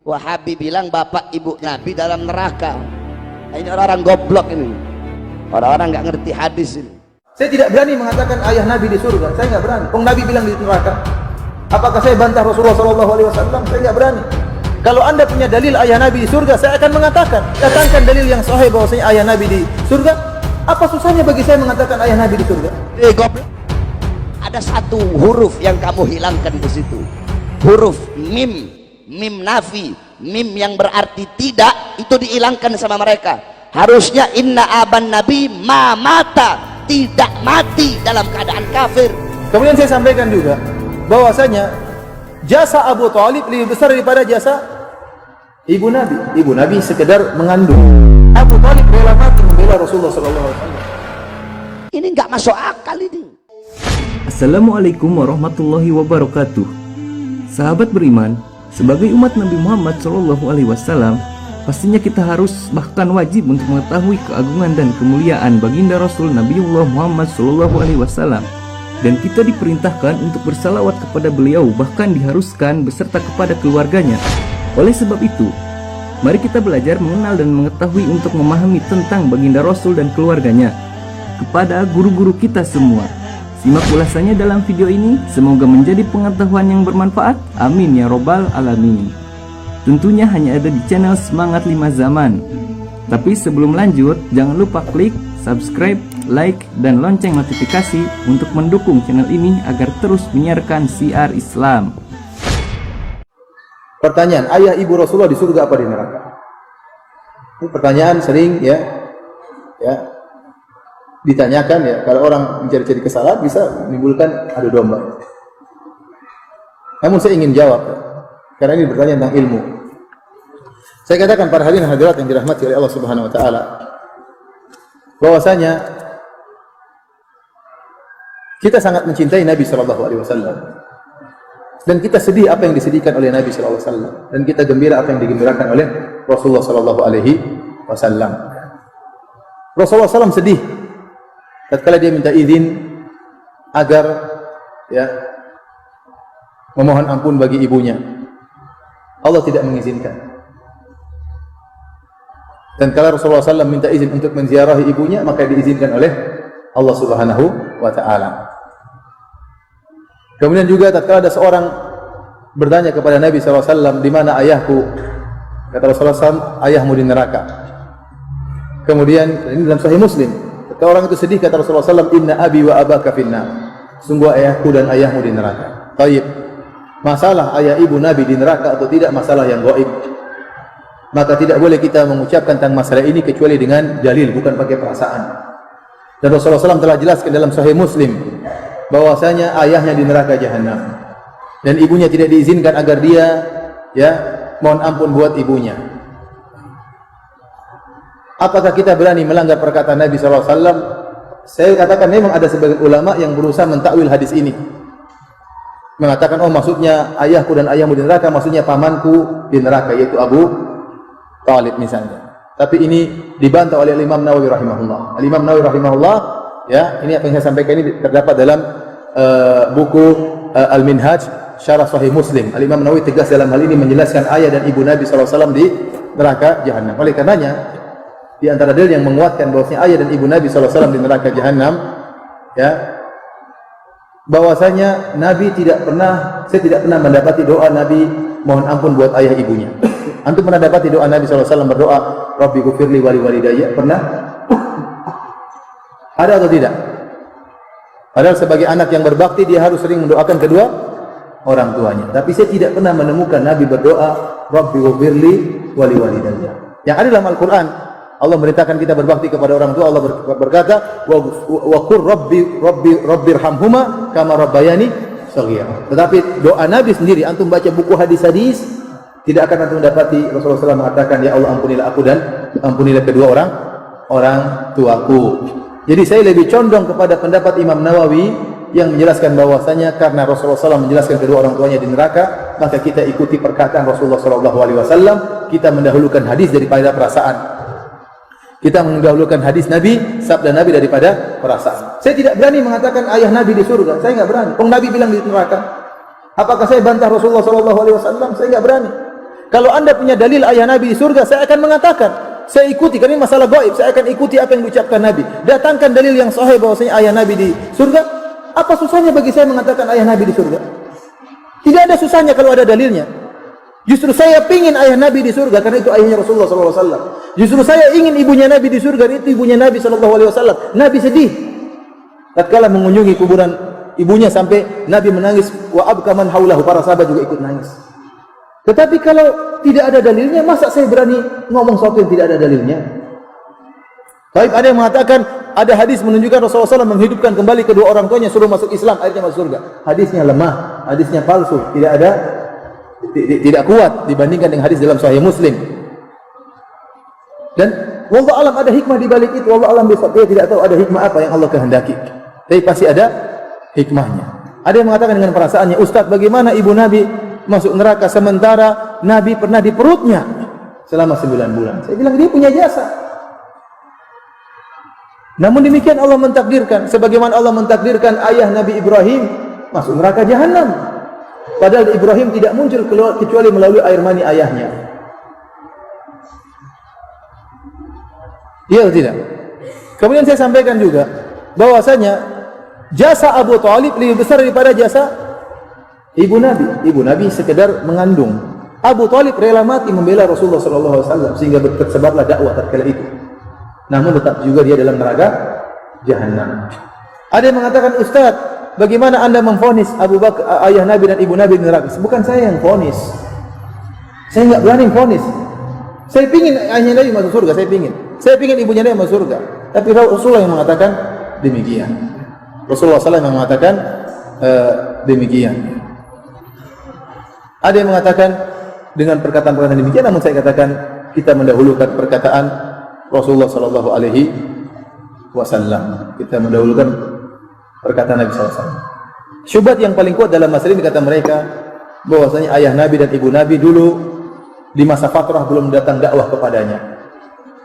Wahabi bilang bapak ibu Nabi dalam neraka. Ini orang-orang goblok ini, orang-orang nggak ngerti hadis ini. Saya tidak berani mengatakan ayah Nabi di surga. Saya nggak berani. Nabi bilang di neraka. Apakah saya bantah Rasulullah SAW? Saya nggak berani. Kalau anda punya dalil ayah Nabi di surga, saya akan mengatakan. Datangkan dalil yang sahih bahwasanya ayah Nabi di surga. Apa susahnya bagi saya mengatakan ayah Nabi di surga? Goblok. Ada satu huruf yang kamu hilangkan di situ. Huruf mim, mim nafi, mim yang berarti tidak, itu dihilangkan sama mereka. Harusnya inna aban nabi ma mata, tidak mati dalam keadaan kafir. Kemudian saya sampaikan juga bahwasanya jasa Abu Thalib lebih besar daripada jasa ibu Nabi. Ibu Nabi sekedar mengandung. Abu Thalib rela mati membela Rasulullah SAW. Ini nggak masuk akal ini. Assalamualaikum warahmatullahi wabarakatuh. Sahabat beriman, sebagai umat Nabi Muhammad SAW, pastinya kita harus bahkan wajib untuk mengetahui keagungan dan kemuliaan baginda Rasul Nabiullah Muhammad SAW. Dan kita diperintahkan untuk bersalawat kepada beliau, bahkan diharuskan beserta kepada keluarganya. Oleh sebab itu, mari kita belajar mengenal dan mengetahui untuk memahami tentang baginda Rasul dan keluarganya kepada guru-guru kita semua. Simak ulasannya dalam video ini, semoga menjadi pengetahuan yang bermanfaat. Amin ya robbal alamin. Tentunya hanya ada di channel Semangat 5 Zaman. Tapi sebelum lanjut, jangan lupa klik subscribe, like, dan lonceng notifikasi untuk mendukung channel ini agar terus menyiarkan siar Islam. Pertanyaan, ayah ibu Rasulullah di surga apa di neraka? Ini pertanyaan sering ditanyakan ya. Kalau orang mencari-cari kesalahan bisa menimbulkan adu domba. Namun saya ingin jawab karena ini bertanya tentang ilmu. Saya katakan para hadirin hadirat yang dirahmati oleh Allah Subhanahu wa taala, bahwasanya kita sangat mencintai Nabi sallallahu alaihi wasallam. Dan kita sedih apa yang disedihkan oleh Nabi sallallahu alaihi wasallam, dan kita gembira apa yang digembirakan oleh Rasulullah sallallahu alaihi wasallam. Rasulullah SAW sedih tatkala dia minta izin agar memohon ampun bagi ibunya. Allah tidak mengizinkan. Dan kalau Rasulullah SAW minta izin untuk menziarahi ibunya, maka diizinkan oleh Allah Subhanahu wa taala. Kemudian juga tatkala ada seorang bertanya kepada Nabi SAW, di mana ayahku? Kata Rasulullah SAW, ayahmu di neraka. Kemudian ini dalam Sahih Muslim. Ketika orang itu sedih, kata Rasulullah SAW, inna abi wa abaka finnar. Sungguh ayahku dan ayahmu di neraka. Taib. Masalah ayah ibu Nabi di neraka atau tidak masalah yang gaib. Maka tidak boleh kita mengucapkan tentang masalah ini kecuali dengan dalil, bukan pakai perasaan. Dan Rasulullah SAW telah jelaskan dalam Sahih Muslim bahwasanya ayahnya di neraka jahanam dan ibunya tidak diizinkan agar dia mohon ampun buat ibunya. Apakah kita berani melanggar perkataan Nabi SAW? Saya katakan memang ada sebagian ulama yang berusaha mentakwil hadis ini, mengatakan maksudnya ayahku dan ayahmu di neraka, maksudnya pamanku di neraka, yaitu Abu Thalib misalnya. Tapi ini dibantah oleh Imam Nawawi rahimahullah. Imam Nawawi rahimahullah, ini apa yang saya sampaikan ini terdapat dalam buku Al-Minhaj Syarah Sahih Muslim. Imam Nawawi tegas dalam hal ini menjelaskan ayah dan ibu Nabi SAW di neraka jahanam. Oleh karenanya, di antara dalil yang menguatkan bahwasanya ayah dan ibu Nabi SAW di neraka jahanam, bahwasanya Nabi saya tidak pernah mendapati doa Nabi mohon ampun buat ayah ibunya. Antum pernah dapati doa Nabi SAW berdoa, Rabbi ghufirli wa liwalidayya? Pernah? Ada atau tidak? Padahal sebagai anak yang berbakti dia harus sering mendoakan kedua orang tuanya. Tapi saya tidak pernah menemukan Nabi berdoa, Rabbi ghufirli wa liwalidayya. Yang ada dalam Al-Quran, Allah merintahkan kita berbakti kepada orang tua. Allah berkata, wa qur rabbirhamhuma kama rabbayani shaghira. Tetapi doa Nabi sendiri, antum baca buku hadis-hadis, tidak akan antum mendapati Rasulullah SAW mengatakan, ya Allah ampunilah aku dan ampunilah kedua orang tuaku. Jadi saya lebih condong kepada pendapat Imam Nawawi yang menjelaskan bahwasanya karena Rasulullah SAW menjelaskan kedua orang tuanya di neraka, maka kita ikuti perkataan Rasulullah SAW. Kita mendahulukan hadis daripada perasaan. Kita mendahulukan hadis Nabi, sabda Nabi daripada perasaan. Saya tidak berani mengatakan ayah Nabi di surga. Saya nggak berani. Nabi bilang di neraka. Apakah saya bantah Rasulullah SAW? Saya nggak berani. Kalau anda punya dalil ayah Nabi di surga, saya akan mengatakan, saya ikuti, karena ini masalah gaib, saya akan ikuti apa yang diucapkan Nabi. Datangkan dalil yang sahih bahwasanya ayah Nabi di surga. Apa susahnya bagi saya mengatakan ayah Nabi di surga? Tidak ada susahnya kalau ada dalilnya. Justru saya ingin ayah Nabi di surga karena itu ayahnya Rasulullah SAW. Justru saya ingin ibunya Nabi di surga, itu ibunya Nabi SAW. Nabi sedih tatkala mengunjungi kuburan ibunya sampai Nabi menangis, wa abka man haulahu, para sahabat juga ikut nangis. Tetapi kalau tidak ada dalilnya, masa saya berani ngomong sesuatu yang tidak ada dalilnya? Baik, ada yang mengatakan ada hadis menunjukkan Rasulullah SAW menghidupkan kembali kedua orang tuanya, suruh masuk Islam, akhirnya masuk surga. Hadisnya lemah, hadisnya palsu, tidak kuat dibandingkan dengan hadis dalam Sahih Muslim. Dan wallahu alam ada hikmah di balik itu. Wallahu alam bisawab, dia tidak tahu ada hikmah apa yang Allah kehendaki. Tapi pasti ada hikmahnya. Ada yang mengatakan dengan perasaannya, Ustaz, bagaimana ibu Nabi masuk neraka sementara Nabi pernah di perutnya selama 9 bulan? Saya bilang dia punya jasa. Namun demikian Allah mentakdirkan, sebagaimana Allah mentakdirkan ayah Nabi Ibrahim masuk neraka jahanam. Padahal Ibrahim tidak muncul keluar kecuali melalui air mani ayahnya. Iya atau tidak? Kemudian saya sampaikan juga bahwasanya jasa Abu Thalib lebih besar daripada jasa ibu Nabi. Ibu Nabi sekedar mengandung. Abu Thalib rela mati membela Rasulullah SAW sehingga tersebarlah dakwah tatkala itu. Namun tetap juga dia dalam neraka jahanam. Ada yang mengatakan, Ustaz, bagaimana anda memvonis Abu Bakar, ayah Nabi dan ibu Nabi di neraka? Bukan saya yang vonis. Saya enggak berani vonis. Saya pingin ayahnya Nabi masuk surga, saya pingin ibunya Nabi masuk surga. Tapi Rasulullah yang mengatakan demikian. Rasulullah SAW yang mengatakan demikian. Ada yang mengatakan dengan perkataan-perkataan demikian, namun saya katakan kita mendahulukan perkataan Rasulullah sallallahu alaihi wasallam. Kita mendahulukan perkataan Nabi sallallahu alaihi wasallam. Syubhat yang paling kuat dalam masalah ini kata mereka bahwasanya ayah Nabi dan ibu Nabi dulu di masa fatrah belum datang dakwah kepadanya.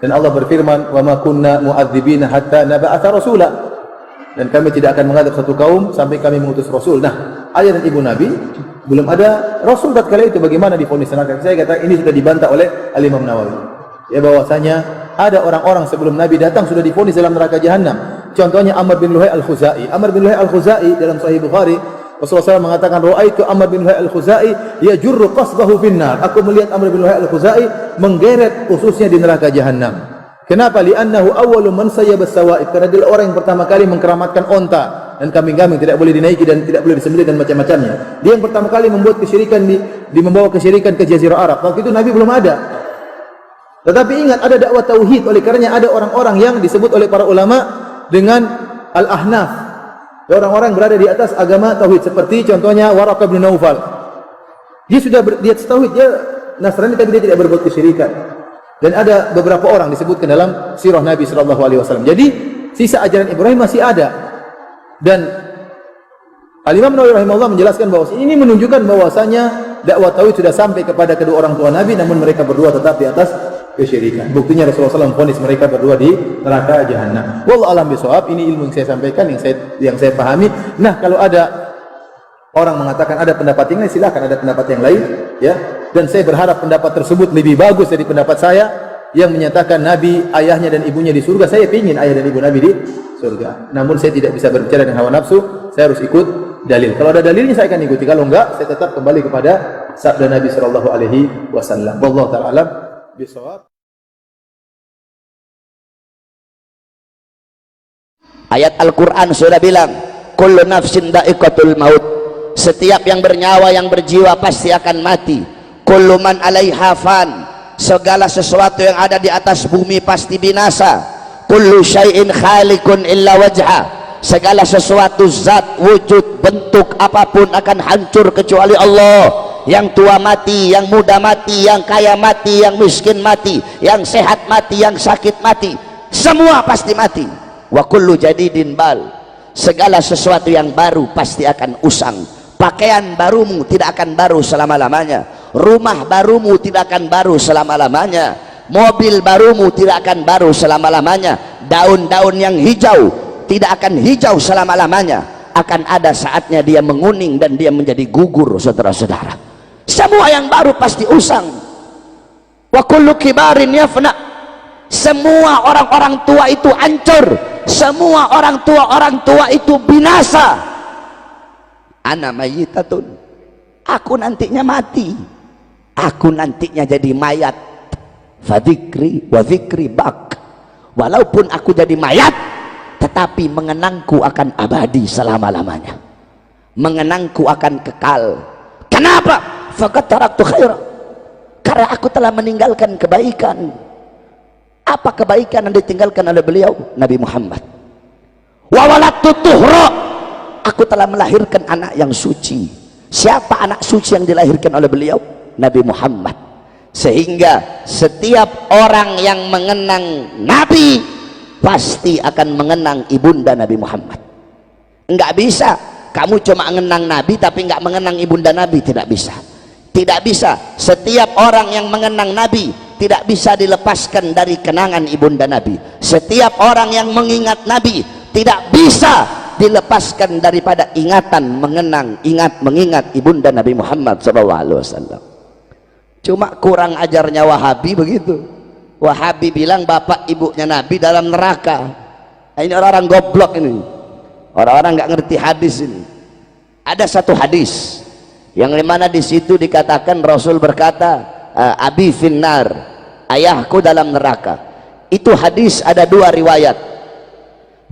Dan Allah berfirman, "Wa ma kunna mu'adzibina hatta nab'atha rasula." Dan kami tidak akan mengadab satu kaum sampai kami mengutus rasul. Nah, ayah dan ibu Nabi belum ada rasul tatkala itu, bagaimana divonis neraka? Saya kata ini sudah dibantah oleh Al-Imam Nawawi. Ya, bahwasanya ada orang-orang sebelum Nabi datang sudah divonis dalam neraka jahanam. Contohnya Amr bin Luhai Al-Khuzai. Amr bin Luhai Al-Khuzai dalam Sahih Bukhari, Rasulullah SAW mengatakan, "Ra'aitu Amr bin Luhai Al-Khuzai yajurru qasbahu finnar." Aku melihat Amr bin Luhai Al-Khuzai menggeret ususnya di neraka jahanam. Kenapa? Li'annahu awwalu man sayyaba as-sawa'id. Karena dia orang yang pertama kali mengkeramatkan onta dan kambing-kambing, tidak boleh dinaiki dan tidak boleh disembelih dan macam-macamnya. Dia yang pertama kali membuat kesyirikan membawa kesyirikan ke Jazirah Arab. Waktu itu Nabi belum ada. Tetapi ingat, ada dakwah tauhid. Oleh karenanya ada orang-orang yang disebut oleh para ulama dengan al-ahnaf. Orang-orang berada di atas agama tauhid, seperti contohnya Waraqah bin Naufal. Dia sudah dia tauhid, dia Nasrani tapi dia tidak berbuat kesyirikan. Dan ada beberapa orang disebutkan dalam sirah Nabi sallallahu alaihi wasallam. Jadi sisa ajaran Ibrahim masih ada. Dan Al-Imam Nawawi rahimahullah menjelaskan bahwa ini menunjukkan bahwasanya dakwah tauhid sudah sampai kepada kedua orang tua Nabi, namun mereka berdua tetap di atas kesyirikan. Buktinya Rasulullah SAW vonis mereka berdua di neraka jahanam. Wallahu a'lam bishawab. Ini ilmu yang saya sampaikan, yang saya pahami. Nah, kalau ada orang mengatakan ada pendapat yang lain, silakan ada pendapat yang lain, ya. Dan saya berharap pendapat tersebut lebih bagus dari pendapat saya yang menyatakan Nabi, ayahnya dan ibunya di surga. Saya ingin ayah dan ibu Nabi di surga. Namun saya tidak bisa berbicara dengan hawa nafsu. Saya harus ikut dalil. Kalau ada dalilnya saya akan ikuti. Kalau enggak, saya tetap kembali kepada sabda Nabi sallallahu alaihi wasallam. Wallahu ta'ala alam bisawab. Ayat Al-Quran sudah bilang, kullu nafsin dha'iqatul maut. Setiap yang bernyawa, yang berjiwa pasti akan mati. Kullu man 'alaiha fan. Segala sesuatu yang ada di atas bumi pasti binasa. Kullu syai'in khaliqun illa wajha. Segala sesuatu, zat, wujud, bentuk apapun akan hancur kecuali Allah. Yang tua mati, yang muda mati, yang kaya mati, yang miskin mati, yang sehat mati, yang sakit mati, semua pasti mati. Wa kullu jadidin bal. Segala sesuatu yang baru pasti akan usang. Pakaian barumu tidak akan baru selama-lamanya. Rumah barumu tidak akan baru selama-lamanya. Mobil barumu tidak akan baru selama-lamanya. Daun-daun yang hijau tidak akan hijau selama-lamanya. Akan ada saatnya dia menguning dan dia menjadi gugur, saudara-saudara. Semua yang baru pasti usang. wa kullu kibarin yafna. Semua orang-orang tua itu hancur, semua orang tua itu binasa. Ana mayyitatun, aku nantinya mati, aku nantinya jadi mayat. Fadzikri wa dzikri bak, walaupun aku jadi mayat tetapi mengenangku akan abadi selama-lamanya, mengenangku akan kekal. Kenapa? Faqad taraktu khaira, karena aku telah meninggalkan kebaikan. Apa kebaikan yang ditinggalkan oleh beliau? Nabi Muhammad. Wa waladtu tuhra, aku telah melahirkan anak yang suci. Siapa anak suci yang dilahirkan oleh beliau? Nabi Muhammad. Sehingga setiap orang yang mengenang Nabi pasti akan mengenang ibunda Nabi Muhammad. Enggak bisa kamu cuma mengenang Nabi tapi enggak mengenang ibunda Nabi, tidak bisa. Tidak bisa. Setiap orang yang mengenang Nabi tidak bisa dilepaskan dari kenangan ibunda Nabi. Setiap orang yang mengingat Nabi tidak bisa dilepaskan daripada ingatan mengingat ibunda Nabi Muhammad SAW. Cuma kurang ajarnya Wahabi begitu. Wahabi bilang bapak ibunya Nabi dalam neraka. Nah, ini orang-orang goblok ini, orang-orang nggak ngerti hadis ini. Ada satu hadis yang dimana di situ dikatakan Rasul berkata, abi finnar, ayahku dalam neraka. Itu hadis ada dua riwayat.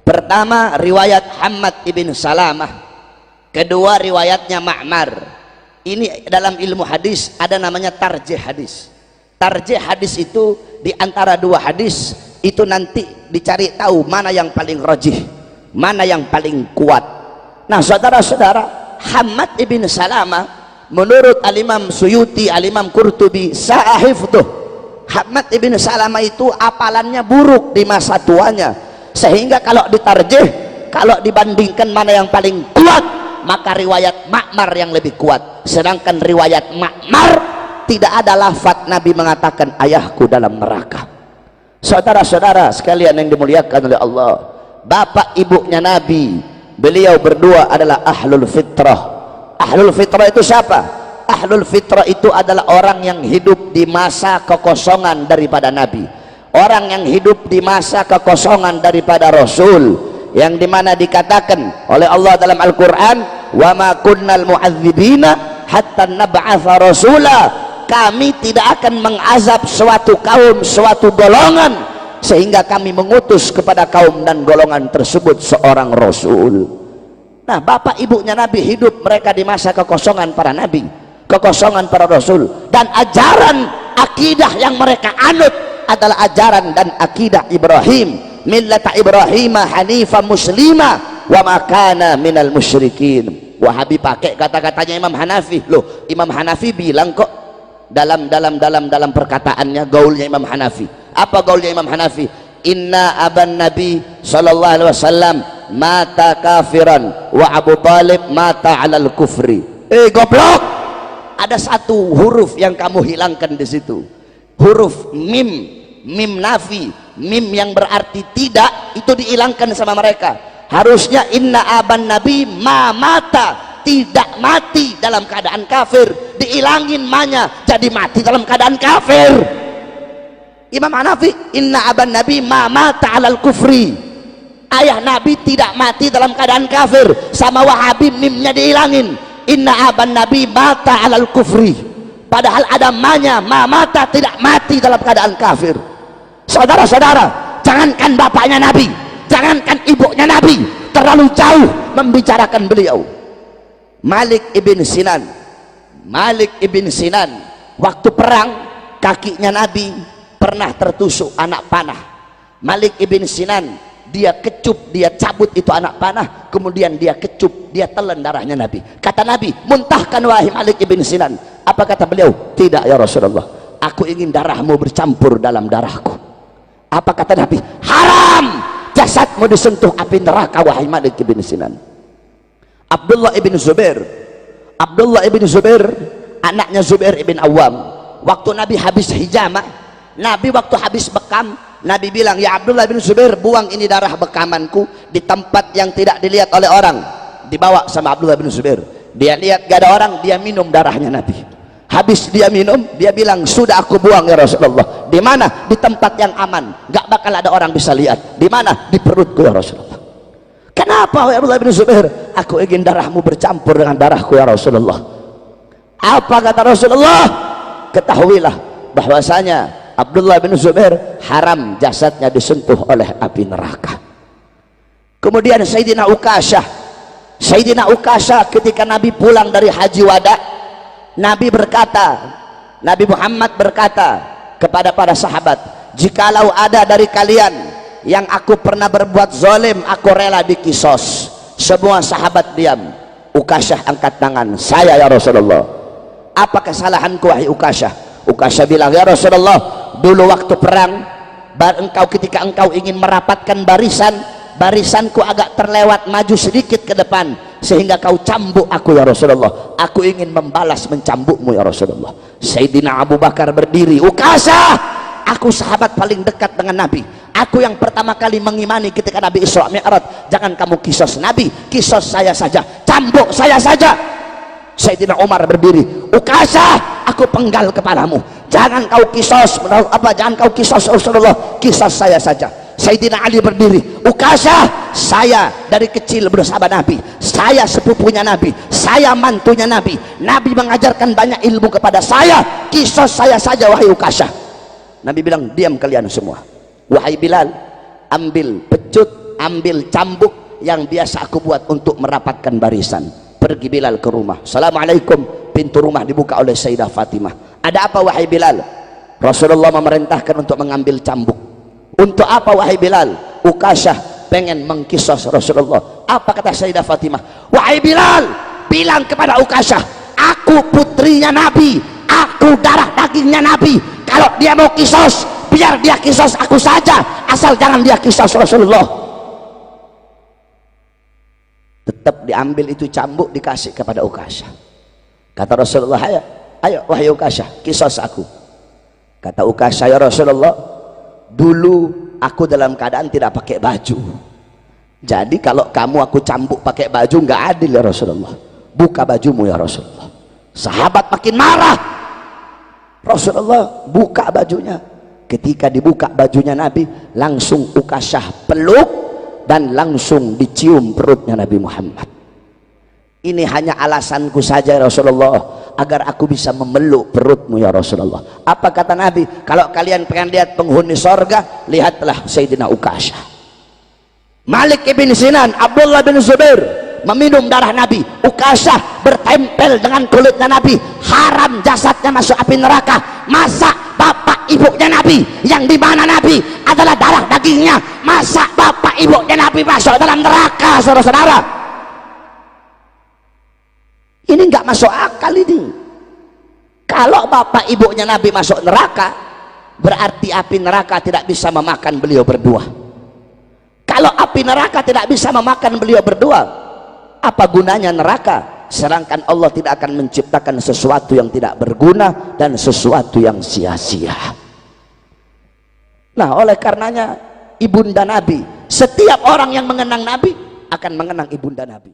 Pertama riwayat Hammad ibn Salamah, kedua riwayatnya Ma'mar. Ini dalam ilmu hadis ada namanya tarjih hadis. Tarjih hadis itu di antara dua hadis itu nanti dicari tahu mana yang paling rajih, mana yang paling kuat. Nah saudara-saudara, Hammad ibn Salamah menurut Al-Imam Suyuti, Al-Imam Qurtubi, sa'ahifduh, Hammad ibn Salamah itu apalannya buruk di masa tuanya, sehingga kalau ditarjih, kalau dibandingkan mana yang paling kuat, maka riwayat Ma'mar yang lebih kuat. Sedangkan riwayat Ma'mar tidak ada lafaz Nabi mengatakan ayahku dalam neraka. Saudara-saudara sekalian yang dimuliakan oleh Allah, bapak ibunya Nabi, beliau berdua adalah ahlul fitrah. Ahlul fitrah itu siapa? Ahlul fitrah itu adalah orang yang hidup di masa kekosongan daripada Nabi, orang yang hidup di masa kekosongan daripada Rasul, yang dimana dikatakan oleh Allah dalam Al-Quran, wa ma kunnal mu'adzibina hatta nab'atha rasula, kami tidak akan mengazab suatu kaum, suatu golongan sehingga kami mengutus kepada kaum dan golongan tersebut seorang Rasul. Nah bapak ibunya Nabi hidup mereka di masa kekosongan para Nabi, kekosongan para Rasul, dan ajaran akidah yang mereka anut adalah ajaran dan akidah Ibrahim, millata Ibrahim hanifah muslimah wa makana minal musyrikin. Wahabi pakai kata-katanya Imam Hanafi. Loh, Imam Hanafi bilang kok dalam perkataannya, gaulnya Imam Hanafi. Apa gaulnya Imam Hanafi? Inna aban Nabi sallallahu alaihi wasallam mata kafiran wa Abu Talib mata alal kufri. Goblok, ada satu huruf yang kamu hilangkan di situ, huruf mim, mim nafi, mim yang berarti tidak, itu dihilangkan sama mereka. Harusnya inna aban Nabi ma mata, tidak mati dalam keadaan kafir, diilangin manya jadi mati dalam keadaan kafir. Imam Hanafi inna aban Nabi ma mata alal kufri, ayah Nabi tidak mati dalam keadaan kafir. Sama Wahabi mimnya diilangin, inna aban Nabi mata alal kufri, padahal ada manya ma mata, tidak mati dalam keadaan kafir. Saudara-saudara, jangankan bapaknya Nabi, jangankan ibunya Nabi, terlalu jauh membicarakan beliau. Malik ibn Sinan, Malik ibn Sinan, waktu perang kakinya Nabi pernah tertusuk anak panah. Malik ibn Sinan dia kecup, dia cabut itu anak panah, kemudian dia kecup, dia telan darahnya Nabi. Kata Nabi, muntahkan wahai Malik ibn Sinan. Apa kata beliau? Tidak ya Rasulullah, aku ingin darahmu bercampur dalam darahku. Apa kata Nabi? Haram jasadmu disentuh api neraka wahai Malik ibn Sinan. Abdullah ibn Zubair, Abdullah ibn Zubair anaknya Zubair ibn Awam, waktu Nabi habis hijamah, Nabi waktu habis bekam, Nabi bilang, ya Abdullah bin Zubair, buang ini darah bekamanku di tempat yang tidak dilihat oleh orang. Dibawa sama Abdullah bin Zubair, dia lihat gak ada orang, dia minum darahnya Nabi. Habis dia minum, dia bilang, sudah aku buang ya Rasulullah. Di mana? Di tempat yang aman, gak bakal ada orang bisa lihat. Di mana? Di perutku ya Rasulullah. Kenapa ya Abdullah bin Zubair? Aku ingin darahmu bercampur dengan darahku ya Rasulullah. Apa kata Rasulullah? Ketahuilah bahwasanya Abdullah bin Zubair haram jasadnya disentuh oleh api neraka. Kemudian Sayyidina Ukashah ketika Nabi pulang dari haji wada, Nabi Muhammad berkata kepada para sahabat, jikalau ada dari kalian yang aku pernah berbuat zalim, aku rela dikisos. Semua sahabat diam. Ukashah angkat tangan, saya ya Rasulullah. Apa kesalahanku wahai Ukashah? Ukashah bilang, ya Rasulullah, dulu waktu perang ketika engkau ingin merapatkan barisanku agak terlewat maju sedikit ke depan sehingga kau cambuk aku ya Rasulullah. Aku ingin membalas mencambukmu ya Rasulullah. Sayyidina Abu Bakar berdiri, Ukashah, aku sahabat paling dekat dengan Nabi, aku yang pertama kali mengimani ketika Nabi Isra Mi'raj. Jangan kamu kisos Nabi, kisos saya saja, cambuk saya saja. Sayyidina Umar berdiri, Ukashah, aku penggal kepalamu, jangan kau kisos Rasulullah, kisos saya saja. Sayyidina Ali berdiri, Ukashah, saya dari kecil bersama Nabi, saya sepupunya Nabi, saya mantunya Nabi, Nabi mengajarkan banyak ilmu kepada saya, kisos saya saja wahai Ukashah. Nabi bilang, diam kalian semua. Wahai Bilal, ambil pecut, ambil cambuk yang biasa aku buat untuk merapatkan barisan. Pergi Bilal ke rumah. Assalamualaikum. Pintu rumah dibuka oleh Sayyidah Fatimah. Ada apa wahai Bilal? Rasulullah memerintahkan untuk mengambil cambuk. Untuk apa wahai Bilal? Ukashah pengen mengkisos Rasulullah. Apa kata Sayyidah Fatimah? Wahai Bilal, bilang kepada Ukashah, aku putrinya Nabi, aku darah dagingnya Nabi. Kalau dia mau kisos, biar dia kisos aku saja, asal jangan dia kisos Rasulullah. Tetap diambil itu cambuk, dikasih kepada Ukashah. Kata Rasulullah, ayo wahai Ukashah, kisos aku. Kata Ukashah, ya Rasulullah, dulu aku dalam keadaan tidak pakai baju, jadi kalau kamu aku cambuk pakai baju nggak adil ya Rasulullah. Buka bajumu ya Rasulullah. Sahabat makin marah. Rasulullah buka bajunya. Ketika dibuka bajunya Nabi, langsung Ukashah peluk dan langsung dicium perutnya Nabi Muhammad. Ini hanya alasanku saja ya Rasulullah, agar aku bisa memeluk perutmu ya Rasulullah. Apa kata Nabi? Kalau kalian pengen lihat penghuni sorga, lihatlah Sayyidina Ukashah. Malik ibn Sinan, Abdullah bin Zubair meminum darah Nabi. Ukashah bertempel dengan kulitnya Nabi, haram jasadnya masuk api neraka. Masa bapak ibunya Nabi, yang dimana Nabi adalah darah dagingnya, masa bapak ibunya Nabi masuk dalam neraka? Saudara-saudara, ini nggak masuk akal ini. Kalau bapak ibunya Nabi masuk neraka, berarti api neraka tidak bisa memakan beliau berdua. Kalau api neraka tidak bisa memakan beliau berdua, apa gunanya neraka? Sedangkan Allah tidak akan menciptakan sesuatu yang tidak berguna dan sesuatu yang sia-sia. Nah, oleh karenanya ibunda Nabi, setiap orang yang mengenang Nabi akan mengenang ibunda Nabi.